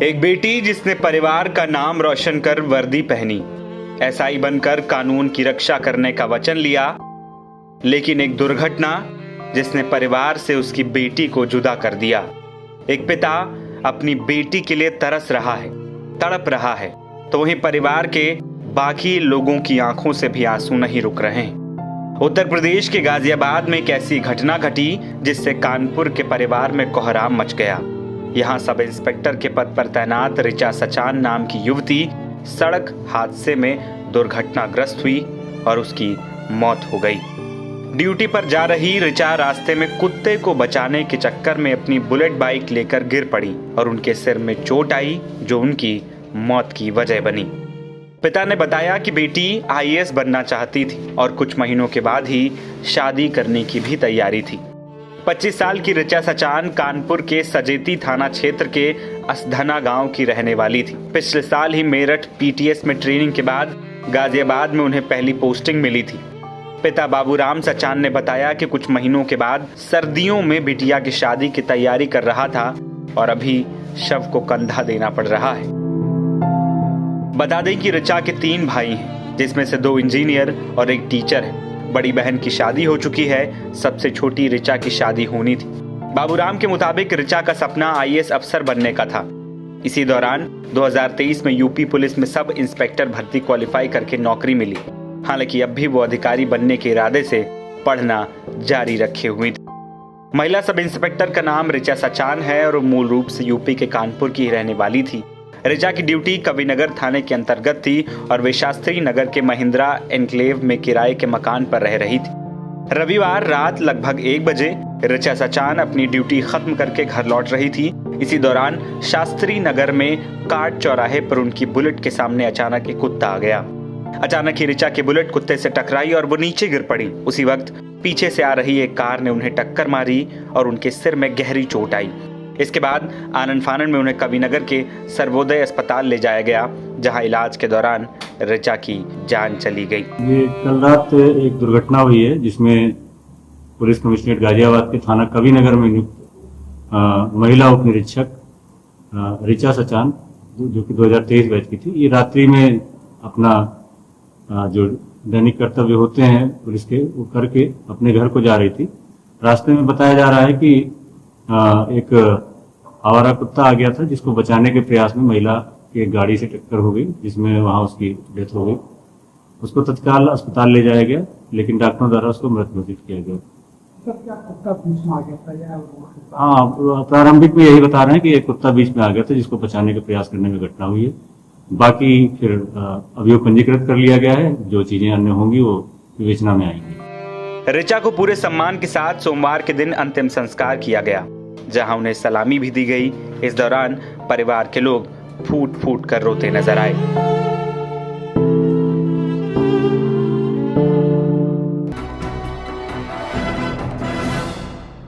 एक बेटी जिसने परिवार का नाम रोशन कर वर्दी पहनी, एसआई बनकर कानून की रक्षा करने का वचन लिया, लेकिन एक दुर्घटना जिसने परिवार से उसकी बेटी को जुदा कर दिया। एक पिता अपनी बेटी के लिए तरस रहा है, तड़प रहा है, तो वहीं परिवार के बाकी लोगों की आंखों से भी आंसू नहीं रुक रहे हैं। उत्तर प्रदेश के गाजियाबाद में एक ऐसी घटना घटी जिससे कानपुर के परिवार में कोहराम मच गया। यहाँ सब इंस्पेक्टर के पद पर तैनात ऋचा सचान नाम की युवती सड़क हादसे में दुर्घटनाग्रस्त हुई और उसकी मौत हो गई। ड्यूटी पर जा रही ऋचा रास्ते में कुत्ते को बचाने के चक्कर में अपनी बुलेट बाइक लेकर गिर पड़ी और उनके सिर में चोट आई, जो उनकी मौत की वजह बनी। पिता ने बताया कि बेटी आईएएस बनना चाहती थी और कुछ महीनों के बाद ही शादी करने की भी तैयारी थी। 25 साल की ऋचा सचान कानपुर के सजेती थाना क्षेत्र के असधना गांव की रहने वाली थी। पिछले साल ही मेरठ पीटीएस में ट्रेनिंग के बाद गाजियाबाद में उन्हें पहली पोस्टिंग मिली थी। पिता बाबूराम सचान ने बताया कि कुछ महीनों के बाद सर्दियों में बिटिया की शादी की तैयारी कर रहा था और अभी शव को कंधा देना पड़ रहा है। बता दें कि ऋचा के 3 भाई हैं, जिसमें से 2 इंजीनियर और एक टीचर है। बड़ी बहन की शादी हो चुकी है, सबसे छोटी ऋचा की शादी होनी थी। बाबूराम के मुताबिक ऋचा का सपना आईएएस अफसर बनने का था। इसी दौरान 2023 में यूपी पुलिस में सब इंस्पेक्टर भर्ती क्वालिफाई करके नौकरी मिली। हालांकि अब भी वो अधिकारी बनने के इरादे से पढ़ना जारी रखे हुई थी। महिला सब इंस्पेक्टर का नाम ऋचा सचान है और मूल रूप से यूपी के कानपुर की रहने वाली थी। ऋचा की ड्यूटी कविनगर थाने के अंतर्गत थी और वे शास्त्री नगर के महिंद्रा एनक्लेव में किराए के मकान पर रह रही थी। रविवार रात लगभग 1 बजे ऋचा सचान अपनी ड्यूटी खत्म करके घर लौट रही थी। इसी दौरान शास्त्री नगर में काट चौराहे पर उनकी बुलेट के सामने अचानक एक कुत्ता आ गया। अचानक ही ऋचा की बुलेट कुत्ते से टकराई और वो नीचे गिर पड़ी। उसी वक्त पीछे से आ रही एक कार ने उन्हें टक्कर मारी और उनके सिर में गहरी चोट आई। इसके बाद आनन फानन में उन्हें कविनगर के सर्वोदय अस्पताल ले जाया गया, जहां इलाज के दौरान ऋचा की जान चली गई। ये कल रात एक दुर्घटना हुई है जिसमें पुलिस कमिश्नरेट गाजियाबाद के थाना कविनगर में नियुक्त महिला उप निरीक्षक ऋचा सचान, जो कि 2023 बैच की थी, ये रात्रि में अपना जो दैनिक कर्तव्य होते हैं पुलिस के, वो करके अपने घर को जा रही थी। रास्ते में बताया जा रहा है कि एक आवारा कुत्ता आ गया था, जिसको बचाने के प्रयास में महिला की एक गाड़ी से टक्कर हो गई, जिसमें वहां उसकी डेथ हो गई। उसको तत्काल अस्पताल ले जाया गया, लेकिन डॉक्टरों द्वारा उसको मृत घोषित किया गया। क्या कुत्ता बीच में आ गया था या? हाँ, प्रारंभिक में यही बता रहे हैं कि एक कुत्ता बीच में आ गया था, जिसको बचाने का प्रयास करने में घटना हुई है। बाकी फिर अभियोग पंजीकृत कर लिया गया है। जो चीजें अन्य होंगी वो विवेचना में आएंगी। ऋचा को पूरे सम्मान के साथ सोमवार के दिन अंतिम संस्कार किया गया, जहां उन्हें सलामी भी दी गई। इस दौरान परिवार के लोग फूट फूट कर रोते नजर आए।